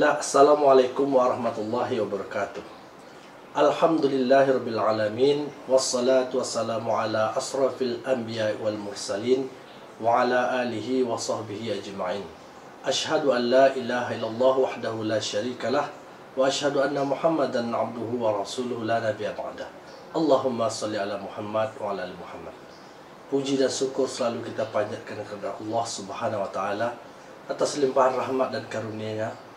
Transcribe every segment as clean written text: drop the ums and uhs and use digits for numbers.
Bismillah, Assalamualaikum warahmatullahi wabarakatuh. Alhamdulillahirabbil alamin, wassalatu wassalamu ala asrafil anbiya wal mursalin wa ala alihi wa sahbihi ajma'in. Ashhadu an la ilaha illallah wahdahu la syarikalah wa ashhadu anna Muhammadan abduhu wa rasuluhu la nabiyya ba'dah. Allahumma salli ala Muhammad wa ala ali Muhammad. Puji dan syukur selalu kita panjatkan kepada Allah Subhanahu wa taala atas limpahan rahmat dan karunia-Nya,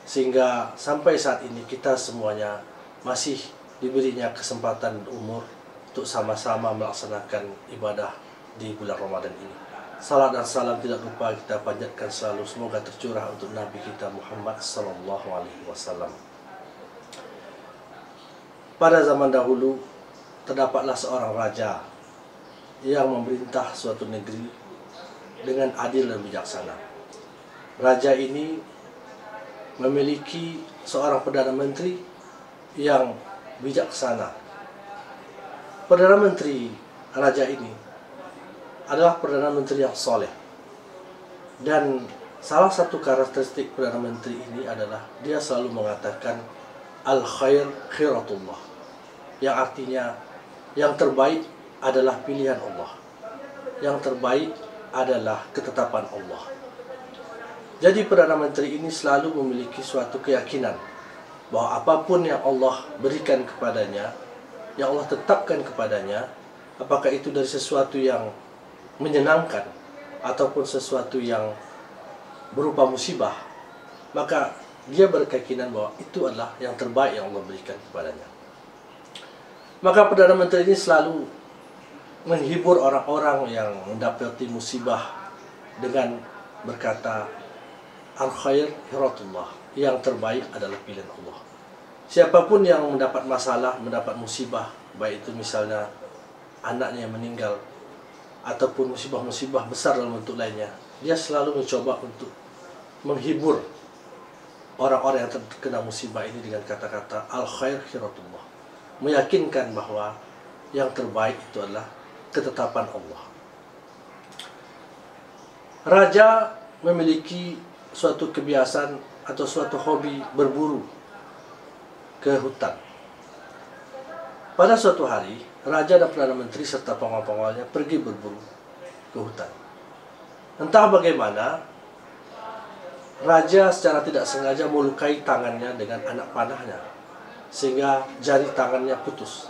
sehingga sampai saat ini kita semuanya masih diberinya kesempatan umur untuk sama-sama melaksanakan ibadah di bulan Ramadan ini. Salat dan salam tidak lupa kita panjatkan selalu, semoga tercurah untuk Nabi kita Muhammad sallallahu alaihi wasallam. Pada zaman dahulu terdapatlah seorang raja yang memerintah suatu negeri dengan adil dan bijaksana. Raja ini memiliki seorang Perdana Menteri yang bijaksana. Perdana Menteri raja ini adalah Perdana Menteri yang soleh. Dan salah satu karakteristik Perdana Menteri ini adalah dia selalu mengatakan al-khair khiratullah, yang artinya yang terbaik adalah pilihan Allah, yang terbaik adalah ketetapan Allah. Jadi Perdana Menteri ini selalu memiliki suatu keyakinan bahwa apapun yang Allah berikan kepadanya, yang Allah tetapkan kepadanya, apakah itu dari sesuatu yang menyenangkan ataupun sesuatu yang berupa musibah, maka dia berkeyakinan bahwa itu adalah yang terbaik yang Allah berikan kepadanya. Maka Perdana Menteri ini selalu menghibur orang-orang yang mendapati musibah dengan berkata, al-khair khiratullah, yang terbaik adalah pilihan Allah. Siapapun yang mendapat masalah, mendapat musibah, baik itu misalnya anaknya yang meninggal ataupun musibah-musibah besar dalam bentuk lainnya, dia selalu mencoba untuk menghibur orang-orang yang terkena musibah ini dengan kata-kata al-khair khiratullah, meyakinkan bahwa yang terbaik itu adalah ketetapan Allah. Raja memiliki suatu kebiasaan atau suatu hobi berburu ke hutan. Pada suatu hari, raja dan Perdana Menteri serta pengawal-pengawalnya pergi berburu ke hutan. Entah bagaimana, raja secara tidak sengaja melukai tangannya dengan anak panahnya, sehingga jari tangannya putus.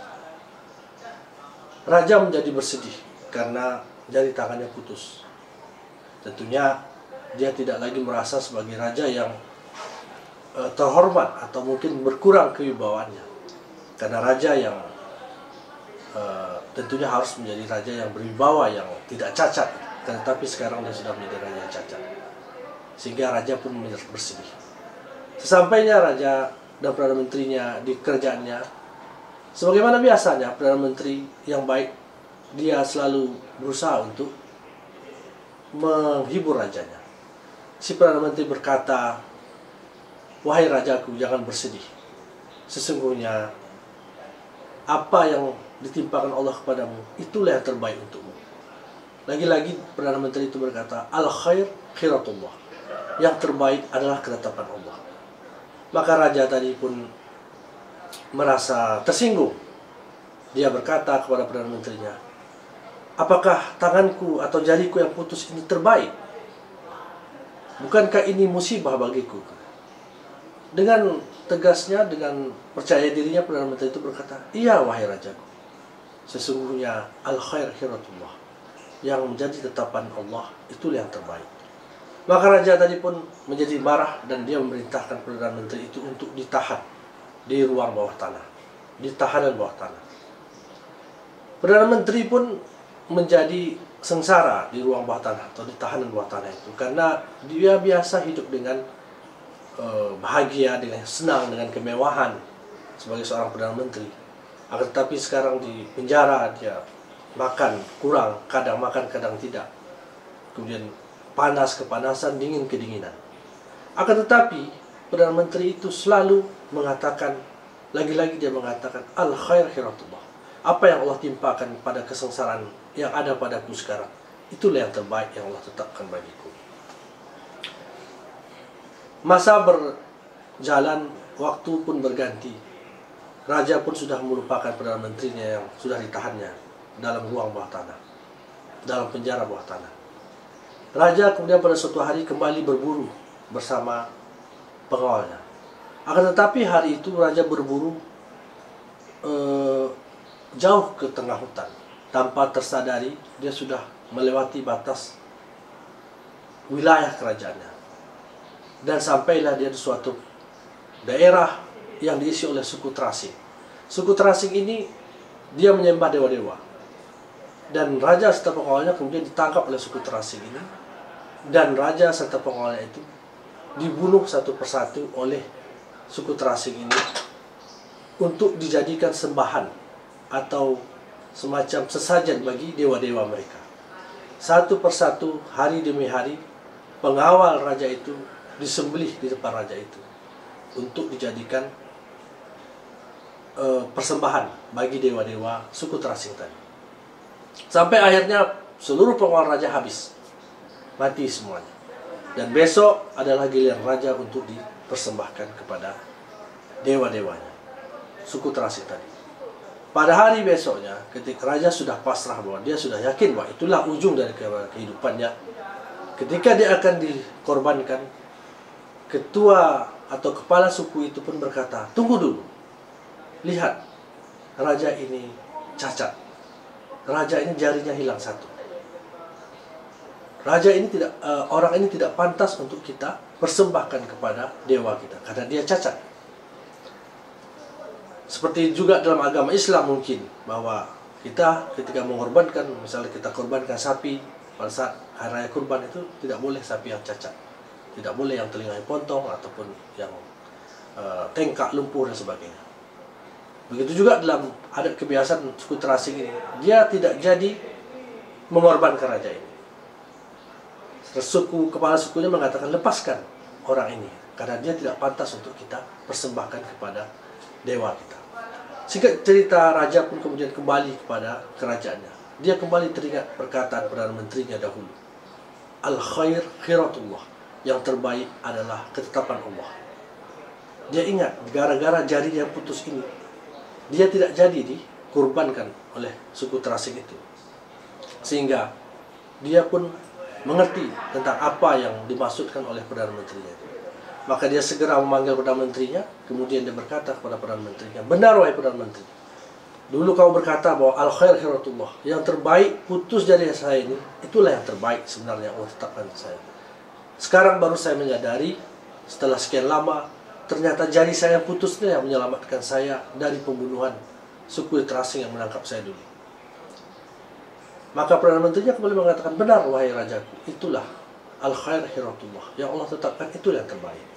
Raja menjadi bersedih karena jari tangannya putus. Tentunya dia tidak lagi merasa sebagai raja yang terhormat atau mungkin berkurang kewibawaannya, karena raja yang tentunya harus menjadi raja yang berwibawa, yang tidak cacat. Tetapi sekarang dia sudah menjadi raja yang cacat, sehingga raja pun bersedih. Sesampainya raja dan Perdana Menterinya di kerajaannya, sebagaimana biasanya Perdana Menteri yang baik, dia selalu berusaha untuk menghibur rajanya. Si Perdana Menteri berkata, "Wahai rajaku, jangan bersedih. Sesungguhnya apa yang ditimpakan Allah kepadamu, itulah yang terbaik untukmu." Lagi-lagi Perdana Menteri itu berkata, al-khair khiratullah, yang terbaik adalah ketetapan Allah. Maka raja tadi pun merasa tersinggung. Dia berkata kepada Perdana Menterinya, "Apakah tanganku atau jariku yang putus ini terbaik? Bukankah ini musibah bagiku?" Dengan tegasnya, dengan percaya dirinya, Perdana Menteri itu berkata, "Iya wahai rajaku, sesungguhnya al-khair khiratullah, yang menjadi tetapan Allah itulah yang terbaik." Maka raja tadi pun menjadi marah dan dia memerintahkan Perdana Menteri itu untuk ditahan di ruang bawah tanah, di tahanan bawah tanah. Perdana Menteri pun menjadi sengsara di ruang bawah tanah atau di tahanan bawah tanah itu, karena dia biasa hidup dengan bahagia, dengan senang, dengan kemewahan sebagai seorang Perdana Menteri. Akan tetapi sekarang di penjara, dia makan kurang, kadang makan kadang tidak, kemudian panas kepanasan, dingin kedinginan. Akan tetapi Perdana Menteri itu selalu mengatakan, lagi-lagi dia mengatakan al-khair khiratullah, apa yang Allah timpakan pada kesengsaraan yang ada padaku sekarang, itulah yang terbaik yang Allah tetapkan bagiku. Masa jalan, waktu pun berganti. Raja pun sudah melupakan Perdana Menterinya yang sudah ditahannya dalam ruang bawah tanah, dalam penjara bawah tanah. Raja kemudian pada suatu hari kembali berburu bersama pengawalnya. Akan tetapi hari itu Raja berburu jauh ke tengah hutan. Tanpa tersadari dia sudah melewati batas wilayah kerajaannya. Dan sampailah dia di suatu daerah yang diisi oleh suku terasing. Suku terasing ini dia menyembah dewa-dewa. Dan raja serta pengawalnya kemudian ditangkap oleh suku terasing ini. Dan raja serta pengawalnya itu dibunuh satu persatu oleh suku terasing ini untuk dijadikan sembahan atau semacam sesajen bagi dewa-dewa mereka. Satu persatu, hari demi hari, pengawal raja itu disembelih di depan raja itu untuk dijadikan persembahan bagi dewa-dewa suku terasing tadi. Sampai akhirnya seluruh pengawal raja habis, mati semuanya. Dan besok adalah giliran raja untuk dipersembahkan kepada dewa-dewanya, suku terasing tadi. Pada hari besoknya, ketika raja sudah pasrah bahwa dia sudah yakin bahwa itulah ujung dari kehidupannya, ketika dia akan dikorbankan, ketua atau kepala suku itu pun berkata, "Tunggu dulu, lihat, raja ini cacat, raja ini jarinya hilang satu. Raja ini tidak, orang ini tidak pantas untuk kita persembahkan kepada dewa kita karena dia cacat." Seperti juga dalam agama Islam mungkin bahwa kita ketika mengorbankan, misalnya kita korbankan sapi pada saat hari raya kurban, itu tidak boleh sapi yang cacat, tidak boleh yang telinganya potong ataupun yang tengkak lumpuh dan sebagainya. Begitu juga dalam adat kebiasaan suku terasing ini, dia tidak jadi mengorbankan raja ini. Kepala sukunya mengatakan, "Lepaskan orang ini karena dia tidak pantas untuk kita persembahkan kepada dewa kita." Singkat cerita, raja pun kemudian kembali kepada kerajaannya. Dia kembali teringat perkataan Perdana Menterinya dahulu, "Al-khair khiratullah." Yang terbaik adalah ketetapan Allah. Dia ingat, gara-gara jarinya putus ini, dia tidak jadi dikurbankan oleh suku terasing itu. Sehingga dia pun mengerti tentang apa yang dimaksudkan oleh Perdana Menterinya itu. Maka dia segera memanggil Perdana Menterinya, kemudian dia berkata kepada Perdana Menterinya, "Benar wahai Perdana Menteri, dulu kau berkata bahwa al-khair khiratullah, yang terbaik putus jari saya ini, itulah yang terbaik sebenarnya Allah tetapkan saya. Sekarang baru saya menyadari, setelah sekian lama, ternyata jari saya yang putusnya yang menyelamatkan saya dari pembunuhan suku terasing yang menangkap saya dulu." Maka Perdana Menterinya kembali mengatakan, "Benar wahai rajaku, itulah al-khair khiratullah, yang Allah tetapkan itulah yang terbaik."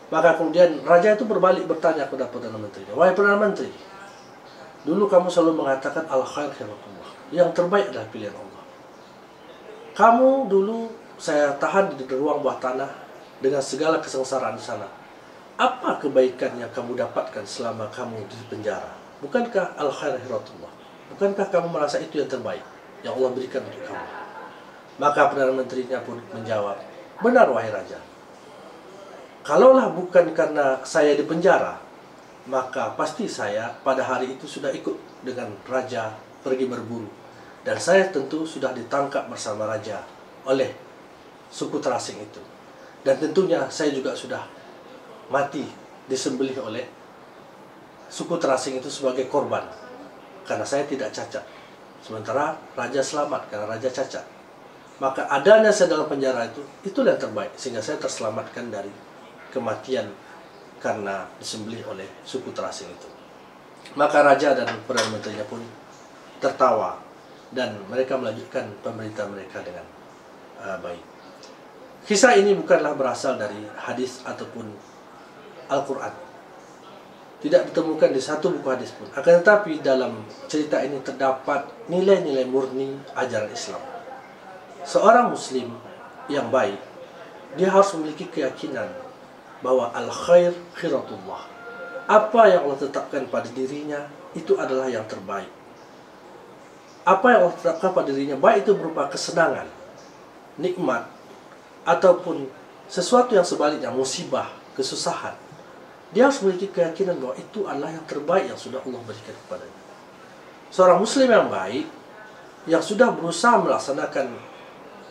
Maka kemudian raja itu berbalik bertanya kepada Perdana Menterinya, "Wahai Perdana Menteri, dulu kamu selalu mengatakan al-khair khiratullah, yang terbaik adalah pilihan Allah. Kamu dulu saya tahan di ruang bawah tanah dengan segala kesengsaraan di sana. Apa kebaikan yang kamu dapatkan selama kamu di penjara? Bukankah al-khair khiratullah? Bukankah kamu merasa itu yang terbaik yang Allah berikan untuk kamu?" Maka Perdana Menterinya pun menjawab, "Benar wahai raja. Kalaulah bukan karena saya di penjara, maka pasti saya pada hari itu sudah ikut dengan raja pergi berburu. Dan saya tentu sudah ditangkap bersama raja oleh suku terasing itu. Dan tentunya saya juga sudah mati disembelih oleh suku terasing itu sebagai korban, karena saya tidak cacat. Sementara raja selamat karena raja cacat. Maka adanya saya dalam penjara itulah yang terbaik, sehingga saya terselamatkan dari kematian karena disembelih oleh suku terasing itu." Maka raja dan Perdana Menterinya pun tertawa dan mereka melanjutkan pemerintahan mereka dengan baik. Kisah ini bukanlah berasal dari hadis ataupun Al-Quran. Tidak ditemukan di satu buku hadis pun. Akan tetapi dalam cerita ini terdapat nilai-nilai murni ajaran Islam. Seorang muslim yang baik, dia harus memiliki keyakinan bahwa al-khair khiratullah. Apa yang Allah tetapkan pada dirinya itu adalah yang terbaik. Apa yang Allah tetapkan pada dirinya, baik itu berupa kesenangan, nikmat, ataupun sesuatu yang sebaliknya, musibah, kesusahan, dia harus memiliki keyakinan bahwa itu adalah yang terbaik yang sudah Allah berikan kepadanya. Seorang muslim yang baik, yang sudah berusaha melaksanakan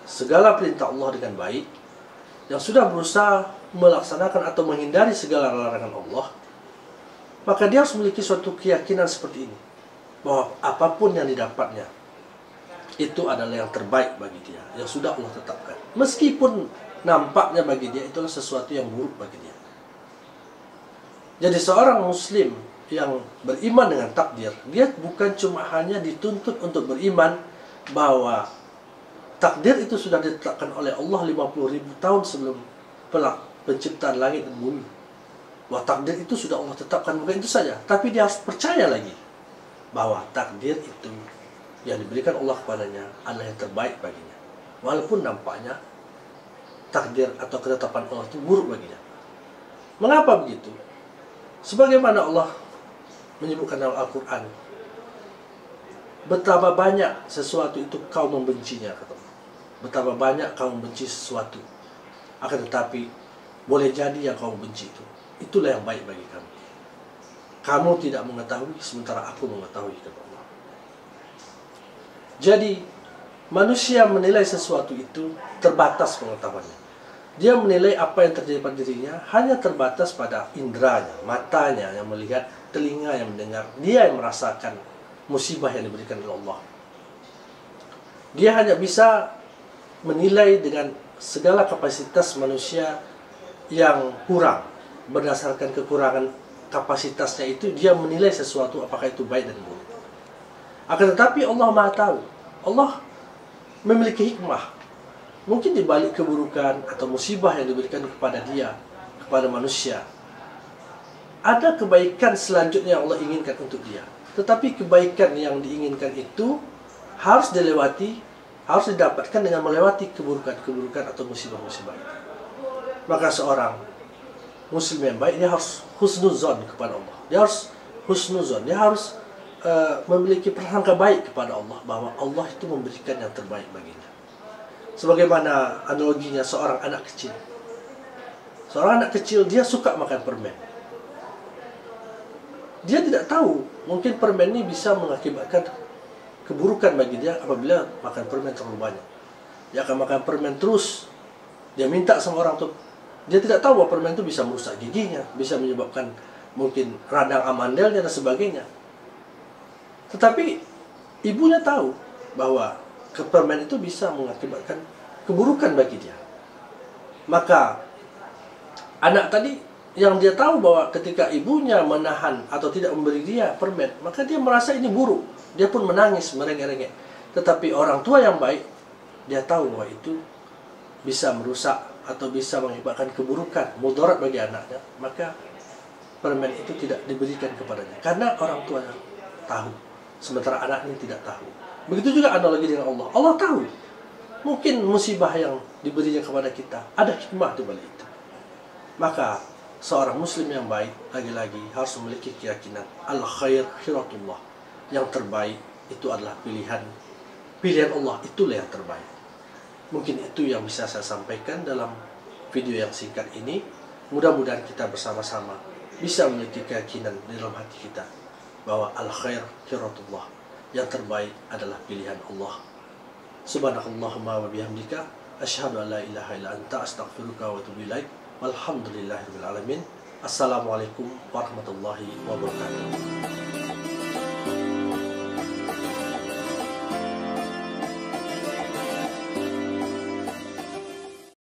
segala perintah Allah dengan baik, yang sudah berusaha melaksanakan atau menghindari segala larangan Allah, maka dia harus memiliki suatu keyakinan seperti ini, bahwa apapun yang didapatnya itu adalah yang terbaik bagi dia, yang sudah Allah tetapkan. Meskipun nampaknya bagi dia itulah sesuatu yang buruk bagi dia. Jadi seorang muslim yang beriman dengan takdir, dia bukan cuma hanya dituntut untuk beriman bahwa takdir itu sudah ditetapkan oleh Allah 50.000 tahun sebelum penciptaan langit dan bumi. Bahwa takdir itu sudah Allah tetapkan, bukan itu saja, tapi dia harus percaya lagi bahwa takdir itu yang diberikan Allah kepadanya adalah yang terbaik baginya. Walaupun nampaknya takdir atau ketetapan Allah itu buruk baginya. Mengapa begitu? Sebagaimana Allah menyebutkan dalam Al-Quran, betapa banyak sesuatu itu kau membencinya, kata Allah. Betapa banyak kau membenci sesuatu, akan tetapi boleh jadi yang kau benci itu, itulah yang baik bagi kamu. Kamu tidak mengetahui, sementara aku mengetahui, kata Allah. Jadi manusia menilai sesuatu itu terbatas pengetahuannya. Dia menilai apa yang terjadi pada dirinya hanya terbatas pada inderanya, matanya yang melihat, telinga yang mendengar. Dia yang merasakan musibah yang diberikan oleh Allah. Dia hanya bisa menilai dengan segala kapasitas manusia yang kurang. Berdasarkan kekurangan kapasitasnya itu, dia menilai sesuatu apakah itu baik dan buruk. Akan tetapi Allah Maha tahu. Allah memiliki hikmah. Mungkin di balik keburukan atau musibah yang diberikan kepada dia, kepada manusia, ada kebaikan selanjutnya yang Allah inginkan untuk dia. Tetapi kebaikan yang diinginkan itu harus dilewati, harus didapatkan dengan melewati keburukan-keburukan atau musibah-musibah itu. Maka seorang muslim yang baik, dia harus husnuzon kepada Allah. Dia harus husnuzon, dia harus memiliki prasangka baik kepada Allah, bahwa Allah itu memberikan yang terbaik baginya. Sebagaimana analoginya seorang anak kecil. Seorang anak kecil, dia suka makan permen. Dia tidak tahu, mungkin permen ini bisa mengakibatkan keburukan bagi dia apabila makan permen terlalu banyak. Dia akan makan permen terus. Dia minta sama orang tuh. Dia tidak tahu bahwa permen itu bisa merusak giginya, bisa menyebabkan mungkin radang amandelnya dan sebagainya. Tetapi ibunya tahu bahwa permen itu bisa mengakibatkan keburukan bagi dia. Maka anak tadi yang dia tahu bahwa ketika ibunya menahan atau tidak memberi dia permen, maka dia merasa ini buruk. Dia pun menangis, merengek-rengek. Tetapi orang tua yang baik, dia tahu bahwa itu bisa merusak atau bisa mengakibatkan keburukan, mudarat bagi anaknya. Maka permen itu tidak diberikan kepadanya, karena orang tuanya tahu, sementara anak ini tidak tahu. Begitu juga analogi dengan Allah. Allah tahu mungkin musibah yang diberinya kepada kita ada hikmah di balik itu. Maka seorang muslim yang baik lagi-lagi harus memiliki keyakinan al-khair khiratullah. Yang terbaik itu adalah pilihan Allah, itulah yang terbaik. Mungkin itu yang bisa saya sampaikan dalam video yang singkat ini. Mudah-mudahan kita bersama-sama bisa memiliki keyakinan di dalam hati kita bahwa al-khair khiratullah, yang terbaik adalah pilihan Allah. Subhanakallahumma wa bihamdika asyhadu an la ilaha illa anta astaghfiruka wa atubu ilaik. Walhamdulillahirabbil alamin. Assalamualaikum warahmatullahi wabarakatuh.